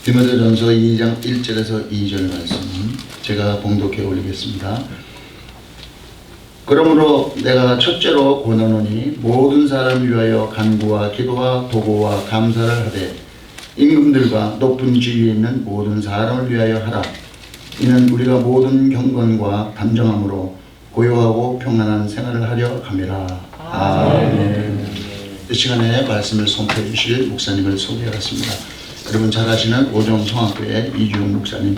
디모데전서 2장 1절에서 2절 말씀 제가 봉독해 올리겠습니다. 그러므로 내가 첫째로 권하노니 모든 사람을 위하여 간구와 기도와 도고와 감사를 하되 임금들과 높은 지위에 있는 모든 사람을 위하여 하라. 이는 우리가 모든 경건과 단정함으로 고요하고 평안한 생활을 하려 함이라. 아멘. 이 시간에 말씀을 선포해 주실 목사님을 소개하겠습니다. 여러분 잘 아시는 오정성학교의 이주용 목사님,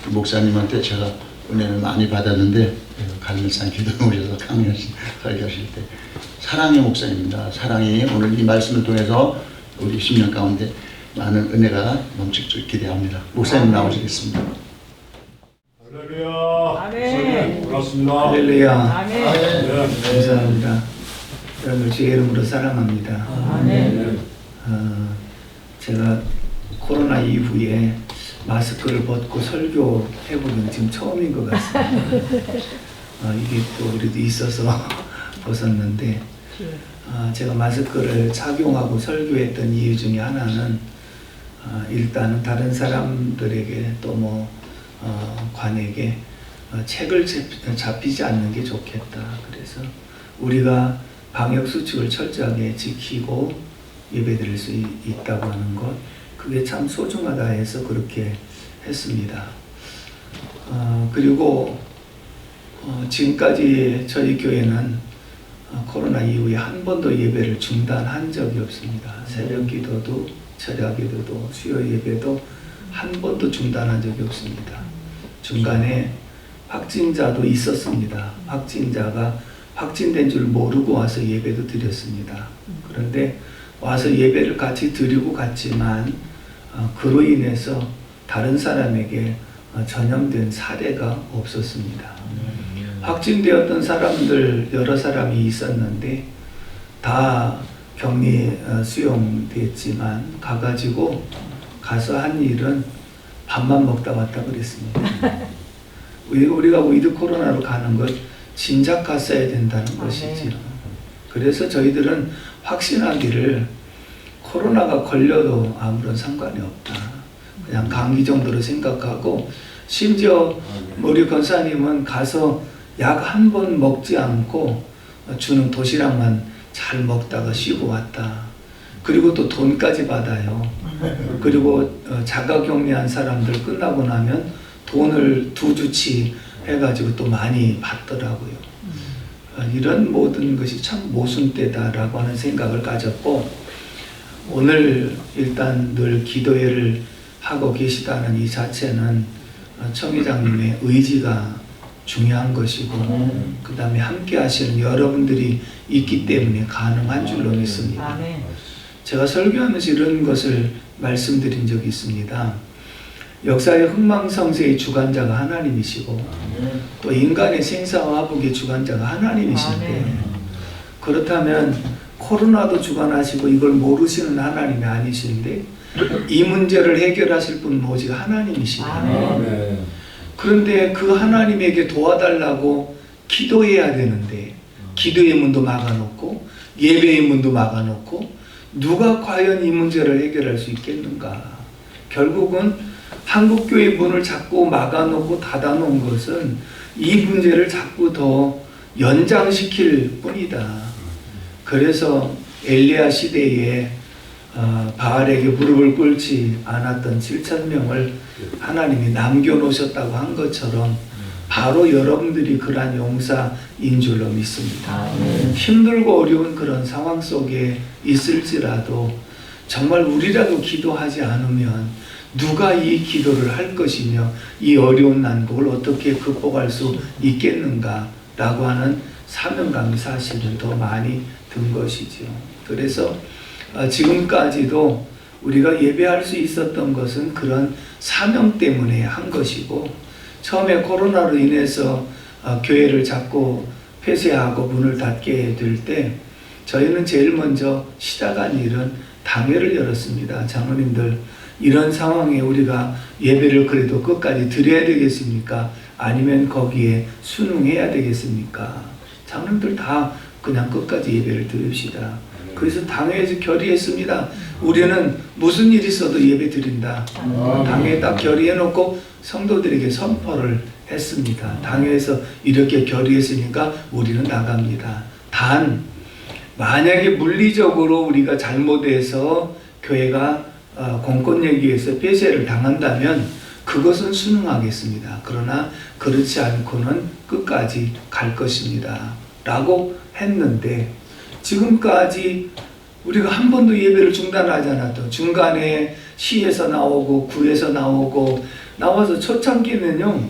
그 목사님한테 제가 은혜를 많이 받았는데 갈매산 기도에 오셔서 강연하신 설교하실 때 사랑의 목사님입니다. 사랑이 오늘 이 말씀을 통해서 우리 10년 가운데 많은 은혜가 넘칠 줄 기대합니다. 목사님 나오시겠습니다. 할렐루야. 아멘. 반갑습니다. 할렐루야. 아멘. 감사합니다. 여러분을 주의 이름으로 사랑합니다. 아멘. 제가 코로나 이후에 마스크를 벗고 설교해보는 지금 처음인 것 같습니다. 이게 또 우리도 있어서 벗었는데 제가 마스크를 착용하고 설교했던 이유 중에 하나는 일단은 다른 사람들에게 또 관에게 책을 잡히지 않는 게 좋겠다. 그래서 우리가 방역수칙을 철저하게 지키고 예배드릴 수 있다고 하는 것, 그게 참 소중하다 해서 그렇게 했습니다. 그리고 지금까지 저희 교회는 코로나 이후에 한 번도 예배를 중단한 적이 없습니다. 새벽 기도도 철야 기도도 수요 예배도 한 번도 중단한 적이 없습니다. 중간에 확진자도 있었습니다. 확진자가 확진된 줄 모르고 와서 예배도 드렸습니다. 그런데 와서 예배를 같이 드리고 갔지만 그로 인해서 다른 사람에게 전염된 사례가 없었습니다. 확진되었던 사람들 여러 사람이 있었는데 다 격리 수용됐지만 가서 한 일은 밥만 먹다 왔다 그랬습니다. 우리가 위드 코로나로 가는 것 진작 갔어야 된다는 것이지요. 그래서 저희들은 확신하기를 코로나가 걸려도 아무런 상관이 없다. 그냥 감기 정도로 생각하고, 심지어 우리 권사님은 가서 약 한 번 먹지 않고 주는 도시락만 잘 먹다가 쉬고 왔다. 그리고 또 돈까지 받아요. 그리고 자가격리한 사람들 끝나고 나면 돈을 2주치 해가지고 또 많이 받더라고요. 이런 모든 것이 참 모순되다라고 하는 생각을 가졌고, 오늘 일단 늘 기도회를 하고 계시다는 이 자체는 청회장님의 의지가 중요한 것이고, 그 다음에 함께 하시는 여러분들이 있기 때문에 가능한 줄로 믿습니다. 제가 설교하면서 이런 것을 말씀드린 적이 있습니다. 역사의 흥망성쇠의 주관자가 하나님이시고 또 인간의 생사와 화복의 주관자가 하나님이신데, 그렇다면 코로나도 주관하시고 이걸 모르시는 하나님이 아니신데 이 문제를 해결하실 분은 오직 하나님이시다. 그런데 그 하나님에게 도와달라고 기도해야 되는데 기도의 문도 막아놓고 예배의 문도 막아놓고 누가 과연 이 문제를 해결할 수 있겠는가? 결국은 한국교회 문을 자꾸 막아놓고 닫아놓은 것은 이 문제를 자꾸 더 연장시킬 뿐이다. 그래서 엘리야 시대에 바알에게 무릎을 꿇지 않았던 7,000명을 하나님이 남겨놓으셨다고 한 것처럼 바로 여러분들이 그러한 용사인 줄로 믿습니다. 힘들고 어려운 그런 상황 속에 있을지라도 정말 우리라도 기도하지 않으면 누가 이 기도를 할 것이며 이 어려운 난국을 어떻게 극복할 수 있겠는가 라고 하는 사명감이 사실은 더 많이 든 것이죠. 그래서 지금까지도 우리가 예배할 수 있었던 것은 그런 사명 때문에 한 것이고, 처음에 코로나로 인해서 교회를 자꾸 폐쇄하고 문을 닫게 될 때 저희는 제일 먼저 시작한 일은 당회를 열었습니다. 장로님들, 이런 상황에 우리가 예배를 그래도 끝까지 드려야 되겠습니까? 아니면 거기에 순응해야 되겠습니까? 장로님들 다 그냥 끝까지 예배를 드립시다. 그래서 당회에서 결의했습니다. 우리는 무슨 일이 있어도 예배 드린다. 당회에 딱 결의해놓고 성도들에게 선포를 했습니다. 당회에서 이렇게 결의했으니까 우리는 나갑니다. 단 만약에 물리적으로 우리가 잘못해서 교회가 공권력에서 폐쇄를 당한다면 그것은 순응하겠습니다. 그러나 그렇지 않고는 끝까지 갈 것입니다. 라고 했는데 지금까지 우리가 한 번도 예배를 중단하지 않았던 중간에 시에서 나오고 구에서 나오고 나와서 초창기는요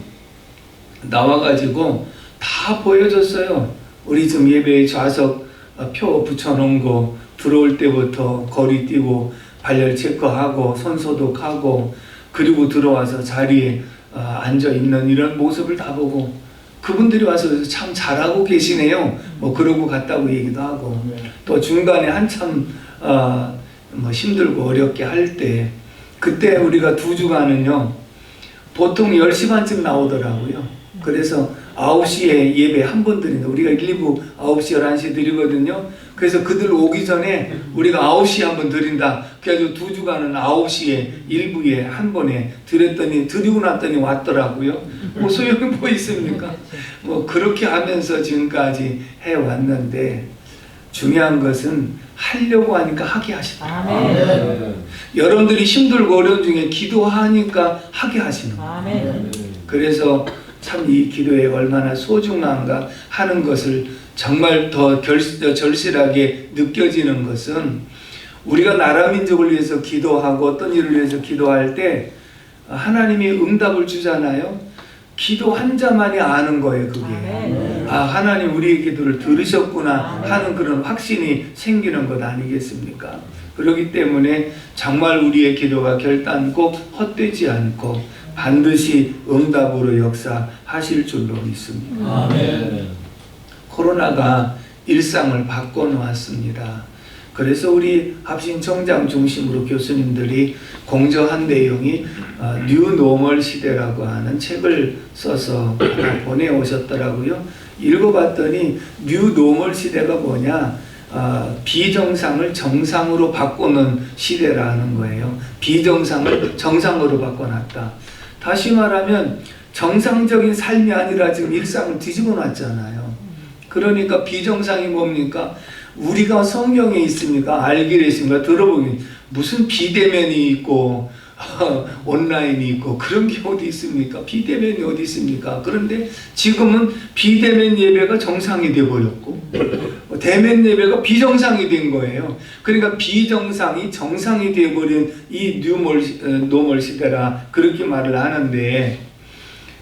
나와가지고 다 보여줬어요. 우리 지금 예배에 좌석 표 붙여놓은 거 들어올 때부터 거리 뛰고 발열 체크하고 손 소독하고 그리고 들어와서 자리에 앉아 있는 이런 모습을 다 보고 그분들이 와서 참 잘하고 계시네요. 뭐 그러고 갔다고 얘기도 하고 또 중간에 한참 뭐 힘들고 어렵게 할 때 그때 우리가 2주간은요 보통 10시 반쯤 나오더라고요. 그래서 9시에 예배 한 번 드린다. 우리가 1, 2부 9시, 11시 드리거든요. 그래서 그들 오기 전에 우리가 9시에 한 번 드린다. 그래가지고 2주간은 9시에 1부에 한 번에 드리고 났더니 왔더라고요. 뭐 소용이 뭐 있습니까? 뭐 그렇게 하면서 지금까지 해왔는데 중요한 것은 하려고 하니까 하게 하시더라고요. 여러분들이 힘들고 어려운 중에 기도하니까 하게 하시는 거예요. 그래서 참 이 기도에 얼마나 소중한가 하는 것을 정말 더 절실하게 느껴지는 것은 우리가 나라 민족을 위해서 기도하고 어떤 일을 위해서 기도할 때 하나님이 응답을 주잖아요. 기도 한 자만이 아는 거예요. 그게 하나님 우리의 기도를 들으셨구나 하는 그런 확신이 생기는 것 아니겠습니까? 그렇기 때문에 정말 우리의 기도가 결단코 헛되지 않고 반드시 응답으로 역사하실 줄로 믿습니다. 아멘. 코로나가 일상을 바꿔놓았습니다. 그래서 우리 합신청장 중심으로 교수님들이 공저한 내용이 뉴노멀 시대라고 하는 책을 써서 보내오셨더라고요. 읽어봤더니 뉴노멀 시대가 뭐냐? 비정상을 정상으로 바꾸는 시대라는 거예요. 비정상을 정상으로 바꿔놨다. 다시 말하면 정상적인 삶이 아니라 지금 일상을 뒤집어 놨잖아요. 그러니까 비정상이 뭡니까? 우리가 성경에 있습니까? 알기로 있습니까? 들어보니 무슨 비대면이 있고 온라인이 있고 그런 게 어디 있습니까? 비대면이 어디 있습니까? 그런데 지금은 비대면 예배가 정상이 되어버렸고 대면 예배가 비정상이 된 거예요. 그러니까 비정상이 정상이 되어버린 이 노멀 시대라 그렇게 말을 하는데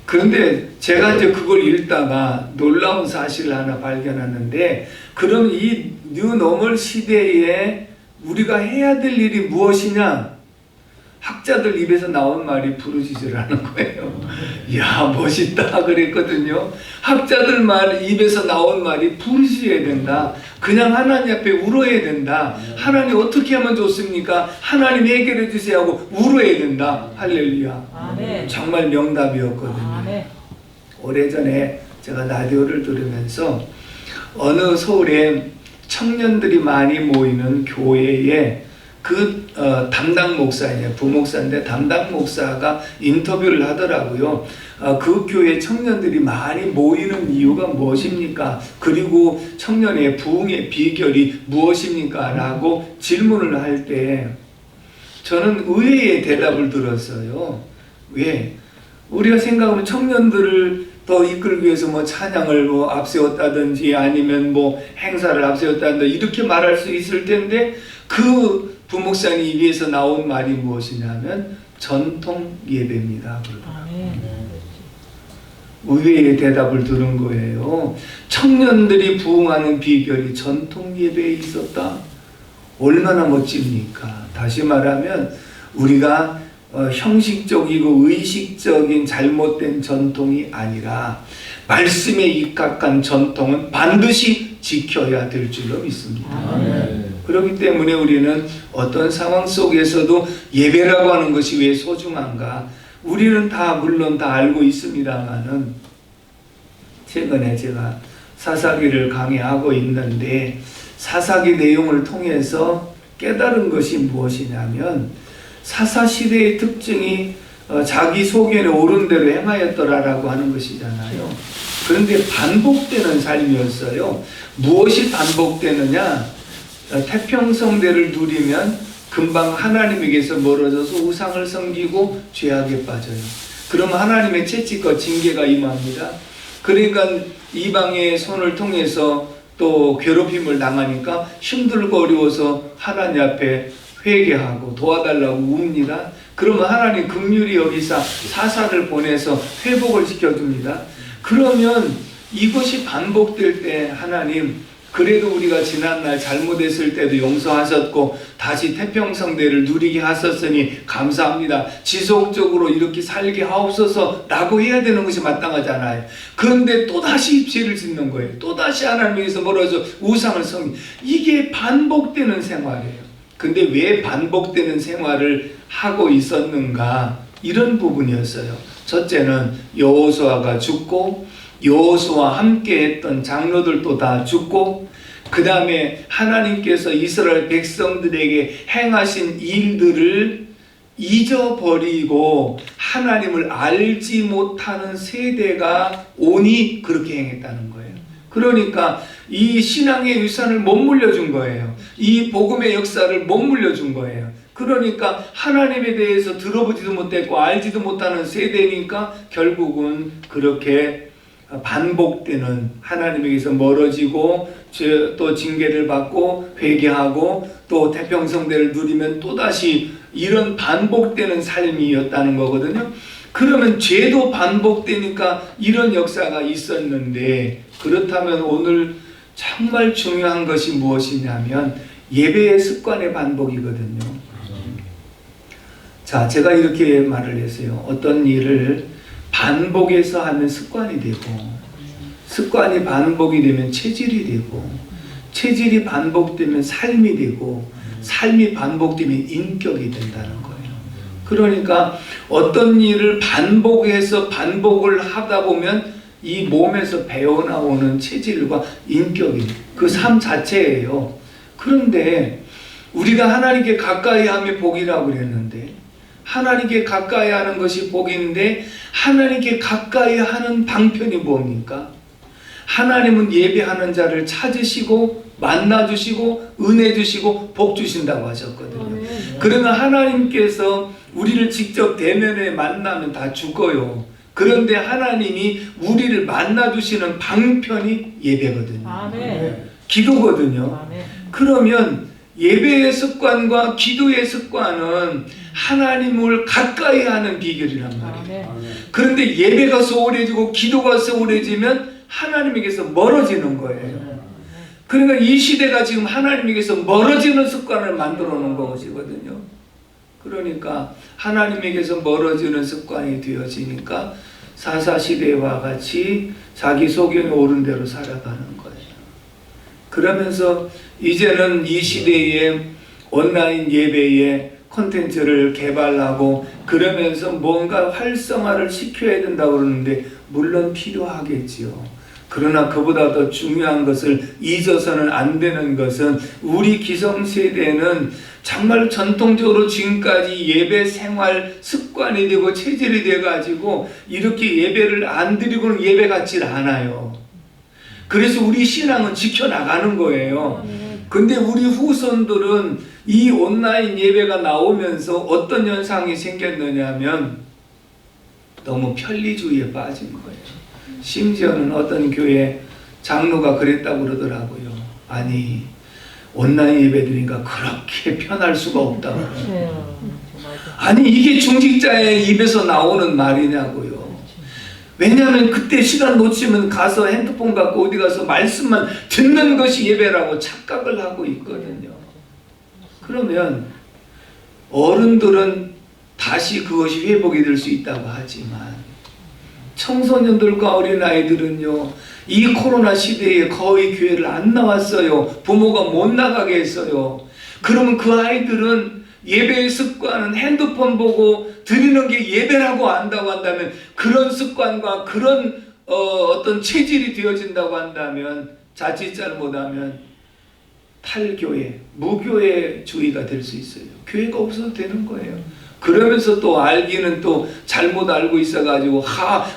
그런데 제가 이제 그걸 읽다가 놀라운 사실을 하나 발견하는데 그럼 이 뉴노멀 시대에 우리가 해야 될 일이 무엇이냐? 학자들 입에서 나온 말이 부르짖으라는 거예요. 이야 멋있다 그랬거든요. 학자들 입에서 나온 말이 부르짖어야 된다. 그냥 하나님 앞에 울어야 된다. 하나님 어떻게 하면 좋습니까? 하나님 해결해 주세요 하고 울어야 된다. 할렐루야. 아멘. 정말 명답이었거든요. 아멘. 오래전에 제가 라디오를 들으면서 어느 서울에 청년들이 많이 모이는 교회에 그 담당 목사예요. 부목사인데 담당 목사가 인터뷰를 하더라고요. 그 교회 청년들이 많이 모이는 이유가 무엇입니까? 그리고 청년의 부흥의 비결이 무엇입니까? 라고 질문을 할 때 저는 의외의 대답을 들었어요. 왜? 우리가 생각하면 청년들을 더 이끌기 위해서 뭐 찬양을 뭐 앞세웠다든지 아니면 뭐 행사를 앞세웠다든지 이렇게 말할 수 있을 텐데 그 부목사님 입에서 나온 말이 무엇이냐면 전통 예배입니다. 의외의 대답을 들은 거예요. 청년들이 부흥하는 비결이 전통 예배에 있었다. 얼마나 멋집니까? 다시 말하면 우리가 형식적이고 의식적인 잘못된 전통이 아니라 말씀에 입각한 전통은 반드시 지켜야 될 줄로 믿습니다. 그렇기 때문에 우리는 어떤 상황 속에서도 예배라고 하는 것이 왜 소중한가? 우리는 다 물론 다 알고 있습니다만은 최근에 제가 사사기를 강의하고 있는데 사사기 내용을 통해서 깨달은 것이 무엇이냐면 사사시대의 특징이 자기 소견에 옳은 대로 행하였더라라고 하는 것이잖아요. 그런데 반복되는 삶이었어요. 무엇이 반복되느냐? 태평성대를 누리면 금방 하나님에게서 멀어져서 우상을 섬기고 죄악에 빠져요. 그러면 하나님의 채찍과 징계가 임합니다. 그러니까 이방의 손을 통해서 또 괴롭힘을 당하니까 힘들고 어려워서 하나님 앞에 회개하고 도와달라고 웁니다. 그러면 하나님 긍휼히 여기사 사사를 보내서 회복을 시켜줍니다. 그러면 이것이 반복될 때 하나님, 그래도 우리가 지난날 잘못했을 때도 용서하셨고 다시 태평성대를 누리게 하셨으니 감사합니다. 지속적으로 이렇게 살게 하옵소서 라고 해야 되는 것이 마땅하잖아요. 그런데 또다시 죄를 짓는 거예요. 또다시 하나님에게서 멀어져 우상을 섬기. 이게 반복되는 생활이에요. 근데 왜 반복되는 생활을 하고 있었는가? 이런 부분이었어요. 첫째는 여호수아가 죽고 여호수아와 함께 했던 장로들도 다 죽고, 그 다음에 하나님께서 이스라엘 백성들에게 행하신 일들을 잊어버리고 하나님을 알지 못하는 세대가 오니 그렇게 행했다는 거예요. 그러니까 이 신앙의 유산을 못 물려준 거예요. 이 복음의 역사를 못 물려준 거예요. 그러니까 하나님에 대해서 들어보지도 못했고 알지도 못하는 세대니까 결국은 그렇게 반복되는, 하나님에게서 멀어지고 또 징계를 받고 회개하고 또 태평성대를 누리면 또다시 이런 반복되는 삶이었다는 거거든요. 그러면 죄도 반복되니까 이런 역사가 있었는데, 그렇다면 오늘 정말 중요한 것이 무엇이냐면 예배의 습관의 반복이거든요. 자, 제가 이렇게 말을 했어요. 어떤 일을 반복해서 하면 습관이 되고, 습관이 반복이 되면 체질이 되고, 체질이 반복되면 삶이 되고, 삶이 반복되면 인격이 된다는 거예요. 그러니까 어떤 일을 반복해서 반복을 하다 보면 이 몸에서 배어나오는 체질과 인격이 그 삶 자체예요. 그런데 우리가 하나님께 가까이 하면 복이라고 그랬는데, 하나님께 가까이 하는 것이 복인데 하나님께 가까이 하는 방편이 뭡니까? 하나님은 예배하는 자를 찾으시고 만나주시고 은혜 주시고 복 주신다고 하셨거든요. 그러면 하나님께서 우리를 직접 대면에 만나면 다 죽어요. 그런데 하나님이 우리를 만나주시는 방편이 예배거든요. 아멘. 기도거든요. 아멘. 그러면 예배의 습관과 기도의 습관은 하나님을 가까이 하는 비결이란 말이에요. 아멘. 그런데 예배가 소홀해지고 기도가 소홀해지면 하나님에게서 멀어지는 거예요. 그러니까 이 시대가 지금 하나님에게서 멀어지는 습관을 만들어 놓은 것이거든요. 그러니까 하나님에게서 멀어지는 습관이 되어지니까 사사시대와 같이 자기 소견에 옳은 대로 살아가는 거예요. 그러면서 이제는 이 시대에 온라인 예배에 콘텐츠를 개발하고 그러면서 뭔가 활성화를 시켜야 된다고 그러는데 물론 필요하겠지요. 그러나 그보다 더 중요한 것을 잊어서는 안 되는 것은 우리 기성세대는 정말 전통적으로 지금까지 예배 생활 습관이 되고 체질이 돼가지고 이렇게 예배를 안 드리고는 예배 같지 않아요. 그래서 우리 신앙은 지켜나가는 거예요. 근데 우리 후손들은 이 온라인 예배가 나오면서 어떤 현상이 생겼느냐면 너무 편리주의에 빠진 거예요. 심지어는 어떤 교회 장로가 그랬다고 그러더라고요. 아니 온라인 예배 드리니까 그렇게 편할 수가 없다고. 아니 이게 중직자의 입에서 나오는 말이냐고요. 왜냐하면 그때 시간 놓치면 가서 핸드폰 갖고 어디 가서 말씀만 듣는 것이 예배라고 착각을 하고 있거든요. 그러면 어른들은 다시 그것이 회복이 될 수 있다고 하지만 청소년들과 어린아이들은요, 이 코로나 시대에 거의 교회를 안 나왔어요. 부모가 못 나가게 했어요. 그러면 그 아이들은 예배의 습관은 핸드폰 보고 드리는 게 예배라고 안다고 한다면, 그런 습관과 그런 어떤 체질이 되어진다고 한다면, 자칫 잘못하면 탈교회, 무교회주의가 될 수 있어요. 교회가 없어도 되는 거예요. 그러면서 또 알기는 또 잘못 알고 있어가지고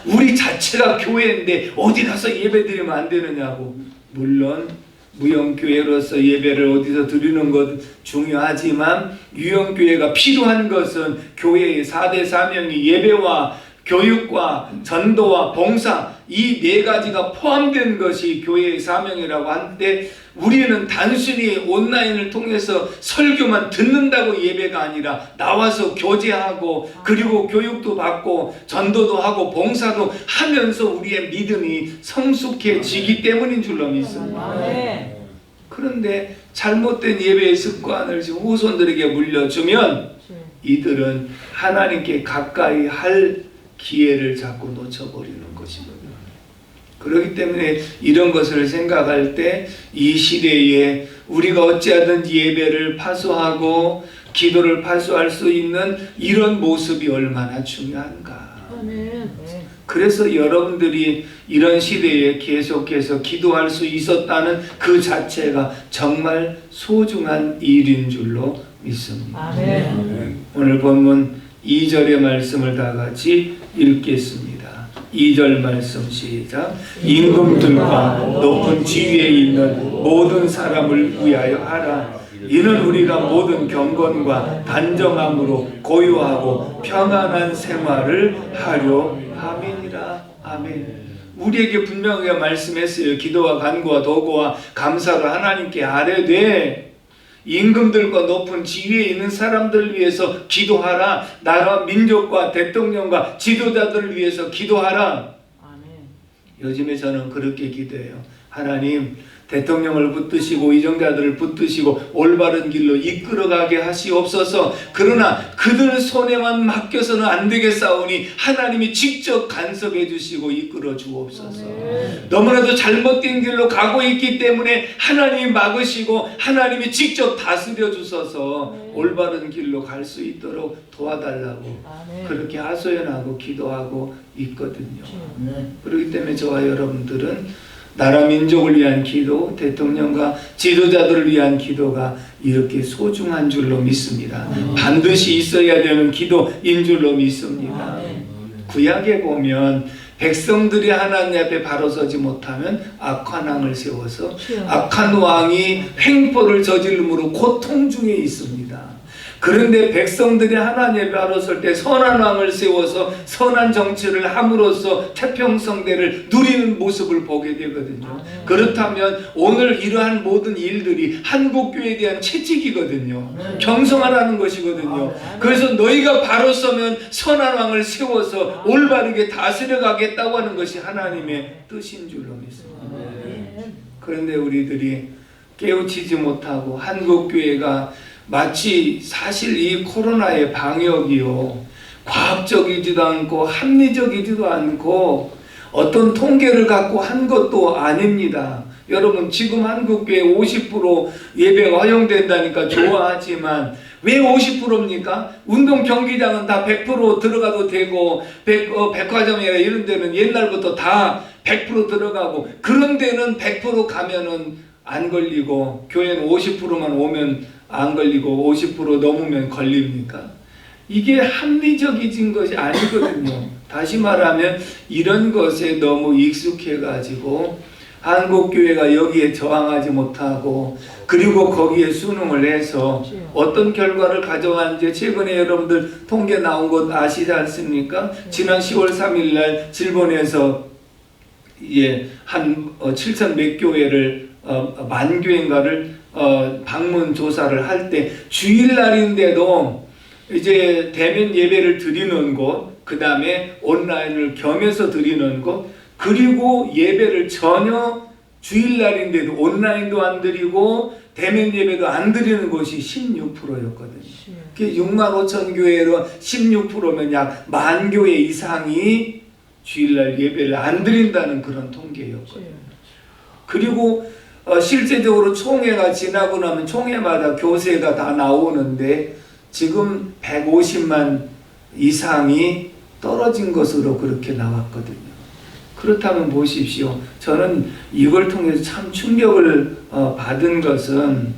우리 자체가 교회인데 어디 가서 예배 드리면 안 되느냐고. 물론 무형교회로서 예배를 어디서 드리는 것 중요하지만 유형교회가 필요한 것은 교회의 4대 사명이 예배와 교육과 전도와 봉사, 이 네 가지가 포함된 것이 교회의 사명이라고 하는데, 우리는 단순히 온라인을 통해서 설교만 듣는다고 예배가 아니라 나와서 교제하고 그리고 교육도 받고 전도도 하고 봉사도 하면서 우리의 믿음이 성숙해지기 때문인 줄로 믿습니다. 그런데 잘못된 예배의 습관을 지금 후손들에게 물려주면 이들은 하나님께 가까이 할 기회를 자꾸 놓쳐버리는 것이거든요. 그렇기 때문에 이런 것을 생각할 때 이 시대에 우리가 어찌하든 예배를 파수하고 기도를 파수할 수 있는 이런 모습이 얼마나 중요한가. 그래서 여러분들이 이런 시대에 계속해서 기도할 수 있었다는 그 자체가 정말 소중한 일인 줄로 믿습니다. 오늘 본문 2절의 말씀을 다 같이 읽겠습니다. 2절 말씀 시작. 임금들과 높은 지위에 있는 모든 사람을 위하여 하라. 이는 우리가 모든 경건과 단정함으로 고요하고 평안한 생활을 하려 함이니라. 아멘. 우리에게 분명하게 말씀했어요. 기도와 간구와 도구와 감사를 하나님께 아뢰되 임금들과 높은 지위에 있는 사람들을 위해서 기도하라. 나라 민족과 대통령과 지도자들을 위해서 기도하라. 요즘에 저는 그렇게 기도해요. 하나님, 대통령을 붙드시고 의정자들을 붙드시고 올바른 길로 이끌어가게 하시옵소서. 그러나 그들 손에만 맡겨서는 안 되겠사오니 하나님이 직접 간섭해 주시고 이끌어 주옵소서. 너무나도 잘못된 길로 가고 있기 때문에 하나님이 막으시고 하나님이 직접 다스려 주셔서 올바른 길로 갈 수 있도록 도와달라고 그렇게 하소연하고 기도하고 있거든요. 그렇기 때문에 저와 여러분들은 나라 민족을 위한 기도, 대통령과 지도자들을 위한 기도가 이렇게 소중한 줄로 믿습니다. 반드시 있어야 되는 기도인 줄로 믿습니다. 구약에 보면 백성들이 하나님 앞에 바로 서지 못하면 악한 왕을 세워서 악한 왕이 횡포를 저지름으로 고통 중에 있습니다. 그런데 백성들이 하나님 앞에 바로 설 때 선한 왕을 세워서 선한 정치를 함으로써 태평성대를 누리는 모습을 보게 되거든요. 그렇다면 오늘 이러한 모든 일들이 한국교회에 대한 채찍이거든요. 경성하라는 것이거든요. 그래서 너희가 바로 서면 선한 왕을 세워서 올바르게 다스려 가겠다고 하는 것이 하나님의 뜻인 줄로 믿습니다. 그런데 우리들이 깨우치지 못하고 한국교회가 마치 사실 이 코로나의 방역이요, 과학적이지도 않고 합리적이지도 않고 어떤 통계를 갖고 한 것도 아닙니다. 여러분, 지금 한국교회 50% 예배가 허용된다니까 좋아하지만 왜 50%입니까? 운동 경기장은 다 100% 들어가도 되고 백화점이나 이런 데는 옛날부터 다 100% 들어가고, 그런 데는 100% 가면은 안 걸리고 교회는 50%만 오면 안 걸리고 50% 넘으면 걸립니까? 이게 합리적인 것이 아니거든요. 다시 말하면 이런 것에 너무 익숙해가지고 한국교회가 여기에 저항하지 못하고 그리고 거기에 순응을 해서 어떤 결과를 가져왔는지 최근에 여러분들 통계 나온 것 아시지 않습니까? 지난 10월 3일 날 일본에서 한 7천 몇 교회를 만 교회인가를 방문 조사를 할 때 주일날인데도 이제 대면 예배를 드리는 곳, 그 다음에 온라인을 겸해서 드리는 곳, 그리고 예배를 전혀 주일날인데도 온라인도 안 드리고 대면 예배도 안 드리는 곳이 16%였거든요. 그게 6만 5천 교회로 16%면 약 1만 교회 이상이 주일날 예배를 안 드린다는 그런 통계였거든요. 그리고 실제적으로 총회가 지나고 나면 총회마다 교세가 다 나오는데 지금 150만 이상이 떨어진 것으로 그렇게 나왔거든요. 그렇다면 보십시오. 저는 이걸 통해서 참 충격을 받은 것은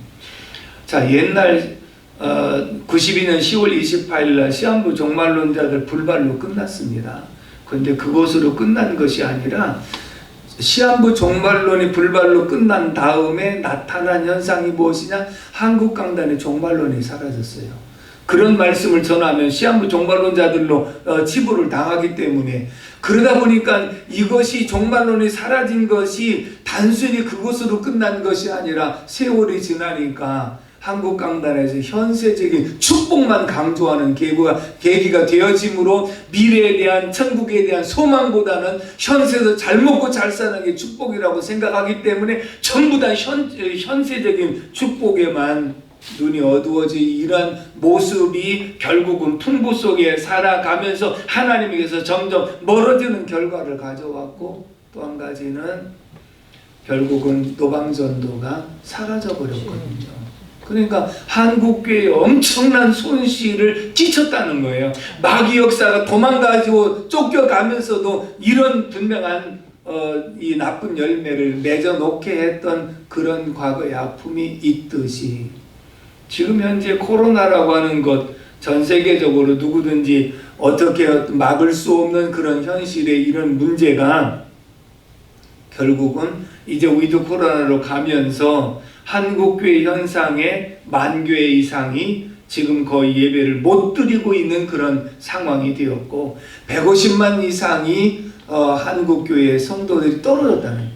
자, 옛날 92년 10월 28일 날 시한부 종말론자들 불발로 끝났습니다. 그런데 그것으로 끝난 것이 아니라 시한부 종말론이 불발로 끝난 다음에 나타난 현상이 무엇이냐? 한국 강단의 종말론이 사라졌어요. 그런 말씀을 전하면 시한부 종말론자들로 치부를 당하기 때문에, 그러다 보니까 이것이 종말론이 사라진 것이 단순히 그것으로 끝난 것이 아니라 세월이 지나니까 한국 강단에서 현세적인 축복만 강조하는 계기가 되어짐으로 미래에 대한, 천국에 대한 소망보다는 현세에서 잘 먹고 잘 사는 게 축복이라고 생각하기 때문에 전부 다 현세적인 축복에만 눈이 어두워지, 이러한 모습이 결국은 풍부 속에 살아가면서 하나님에게서 점점 멀어지는 결과를 가져왔고, 또 한 가지는 결국은 노방전도가 사라져 버렸거든요. 그러니까 한국교회에 엄청난 손실을 끼쳤다는 거예요. 마귀 역사가 도망가지고 쫓겨가면서도 이런 분명한 이 나쁜 열매를 맺어놓게 했던 그런 과거의 아픔이 있듯이, 지금 현재 코로나라고 하는 것, 전 세계적으로 누구든지 어떻게 막을 수 없는 그런 현실의 이런 문제가 결국은 이제 위드 코로나로 가면서 한국교회 현상의 만교회 이상이 지금 거의 예배를 못 드리고 있는 그런 상황이 되었고, 150만 이상이 한국교회의 성도들이 떨어졌다는,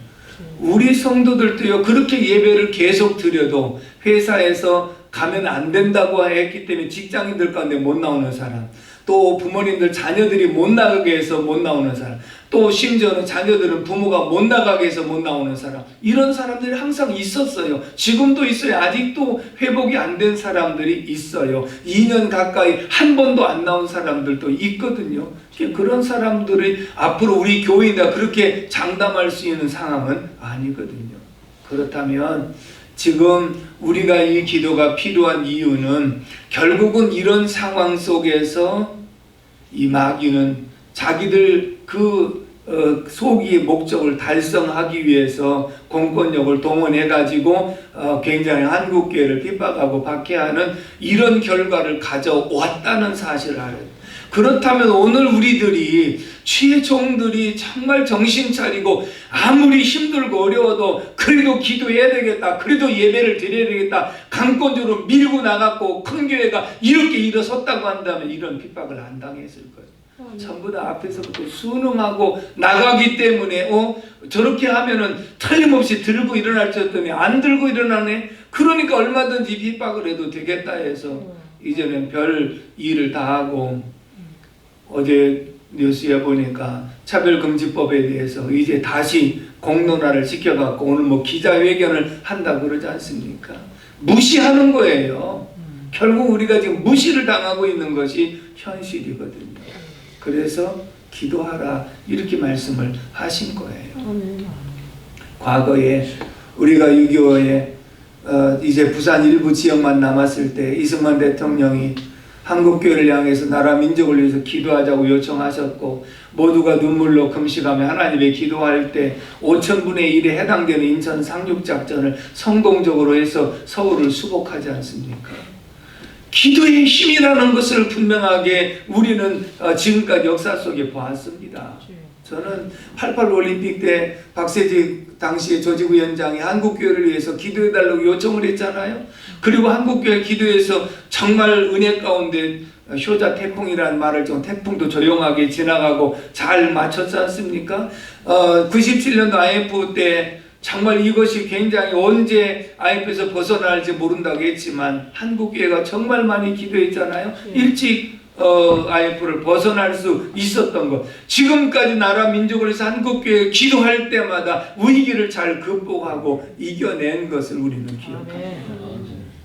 우리 성도들도요, 그렇게 예배를 계속 드려도 회사에서 가면 안 된다고 했기 때문에 직장인들 가운데 못 나오는 사람, 또 부모님들 자녀들이 못 나가게 해서 못 나오는 사람, 또 심지어는 자녀들은 부모가 못 나가게 해서 못 나오는 사람, 이런 사람들이 항상 있었어요. 지금도 있어요. 아직도 회복이 안 된 사람들이 있어요. 2년 가까이 한 번도 안 나온 사람들도 있거든요. 그런 사람들이 앞으로 우리 교회에다 그렇게 장담할 수 있는 상황은 아니거든요. 그렇다면 지금 우리가 이 기도가 필요한 이유는, 결국은 이런 상황 속에서 이 마귀는 자기들 소기의 목적을 달성하기 위해서 공권력을 동원해가지고 굉장히 한국교회를 핍박하고 박해하는 이런 결과를 가져왔다는 사실을 알아요. 그렇다면 오늘 우리들이, 주의 종들이 정말 정신 차리고 아무리 힘들고 어려워도 그래도 기도해야 되겠다, 그래도 예배를 드려야 되겠다, 강권적으로 밀고 나갔고 큰 교회가 이렇게 일어섰다고 한다면 이런 핍박을 안 당했을 거예요. 전부 다 앞에서부터 순응하고 나가기 때문에 저렇게 하면은 틀림없이 들고 일어날 줄 알았더니 안 들고 일어나네. 그러니까 얼마든지 핍박을 해도 되겠다 해서 이제는 별 일을 다 하고, 어제 뉴스에 보니까 차별금지법에 대해서 이제 다시 공론화를 시켜갖고 오늘 뭐 기자회견을 한다고 그러지 않습니까? 무시하는 거예요. 결국 우리가 지금 무시를 당하고 있는 것이 현실이거든요. 그래서 기도하라, 이렇게 말씀을 하신 거예요. 과거에 우리가 6.25에 이제 부산 일부 지역만 남았을 때 이승만 대통령이 한국교회를 향해서 나라 민족을 위해서 기도하자고 요청하셨고, 모두가 눈물로 금식하며 하나님의 기도할 때 5,000분의 1에 해당되는 인천 상륙작전을 성공적으로 해서 서울을 수복하지 않습니까? 기도의 힘이라는 것을 분명하게 우리는 지금까지 역사 속에 보았습니다. 저는 88 올림픽 때 박세직 당시의 조직위원장이 한국교회를 위해서 기도해달라고 요청을 했잖아요. 그리고 한국교회 기도해서 정말 은혜 가운데 효자 태풍이라는 말을 좀, 태풍도 조용하게 지나가고 잘 맞췄지 않습니까? 97년도 IMF 때 정말 이것이 굉장히 언제 IMF에서 벗어날지 모른다고 했지만 한국교회가 정말 많이 기도했잖아요. 일찍 IMF를 벗어날 수 있었던 것, 지금까지 나라 민족을 위해서 한국교회 기도할 때마다 위기를 잘 극복하고 이겨낸 것을 우리는 기억합니다.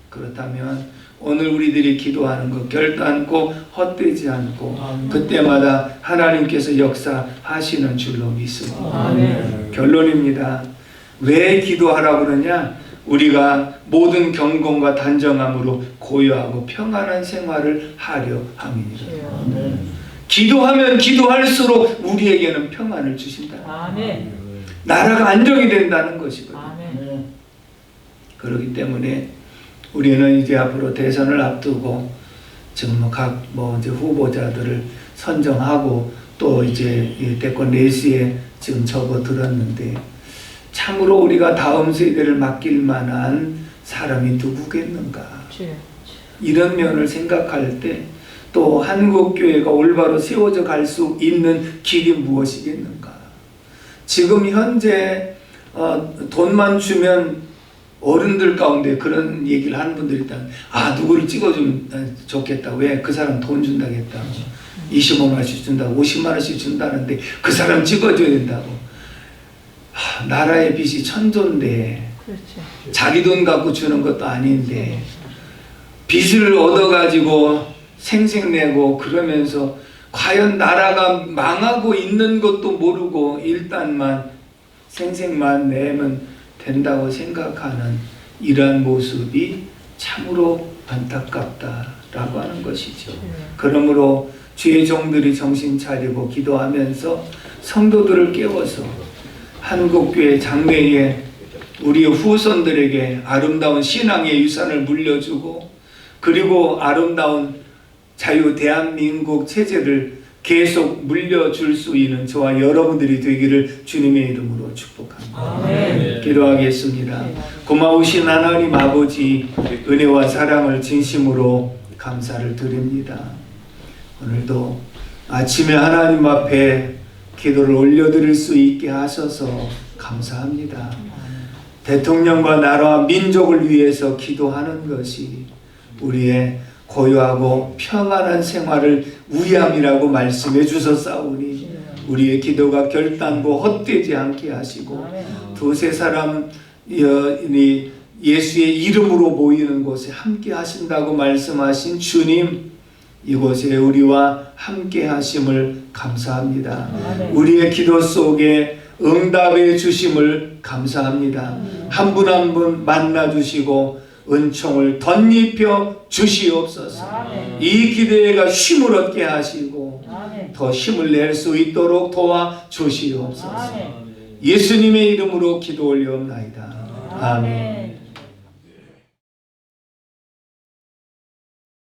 그렇다면 오늘 우리들이 기도하는 것 결단코 헛되지 않고 그때마다 하나님께서 역사하시는 줄로 믿습니다. 결론입니다. 왜 기도하라고 그러냐? 우리가 모든 경건과 단정함으로 고요하고 평안한 생활을 하려 함이니라. 기도하면 기도할수록 우리에게는 평안을 주신다. 나라가 안정이 된다는 것이거든요. 그렇기 때문에 우리는 이제 앞으로 대선을 앞두고 지금 각 이제 후보자들을 선정하고 또 이제 이 대권 레이스에 지금 접어들었는데 참으로 우리가 다음 세대를 맡길 만한 사람이 누구겠는가? 이런 면을 생각할 때 또 한국교회가 올바로 세워져 갈 수 있는 길이 무엇이겠는가? 지금 현재 돈만 주면 어른들 가운데 그런 얘기를 하는 분들이 있다. 누구를 찍어주면 좋겠다. 왜? 그 사람 돈 준다겠다. 25만 원씩 준다. 50만 원씩 준다는데 그 사람 찍어줘야 된다고. 나라의 빚이 천조인데 자기 돈 갖고 주는 것도 아닌데 빚을 얻어가지고 생색내고 그러면서 과연 나라가 망하고 있는 것도 모르고 일단만 생색만 내면 된다고 생각하는 이러한 모습이 참으로 안타깝다라고 하는 것이죠. 그러므로 주의 종들이 정신 차리고 기도하면서 성도들을 깨워서 한국교회 장래에 우리 후손들에게 아름다운 신앙의 유산을 물려주고 그리고 아름다운 자유 대한민국 체제를 계속 물려줄 수 있는 저와 여러분들이 되기를 주님의 이름으로 축복합니다. 아멘. 기도하겠습니다. 고마우신 하나님 아버지, 은혜와 사랑을 진심으로 감사를 드립니다. 오늘도 아침에 하나님 앞에 기도를 올려드릴 수 있게 하셔서 감사합니다. 대통령과 나라와 민족을 위해서 기도하는 것이 우리의 고요하고 평안한 생활을 위함이라고 말씀해 주셨사오니 우리의 기도가 결단고 헛되지 않게 하시고 두세 사람 예수의 이름으로 모이는 곳에 함께 하신다고 말씀하신 주님, 이곳에 우리와 함께 하심을 감사합니다. 우리의 기도 속에 응답해 주심을 감사합니다. 한 분 한 분 만나 주시고 은총을 덧입혀 주시옵소서. 이 기대가 힘을 얻게 하시고 더 힘을 낼 수 있도록 도와 주시옵소서. 예수님의 이름으로 기도 올려옵나이다. 아멘.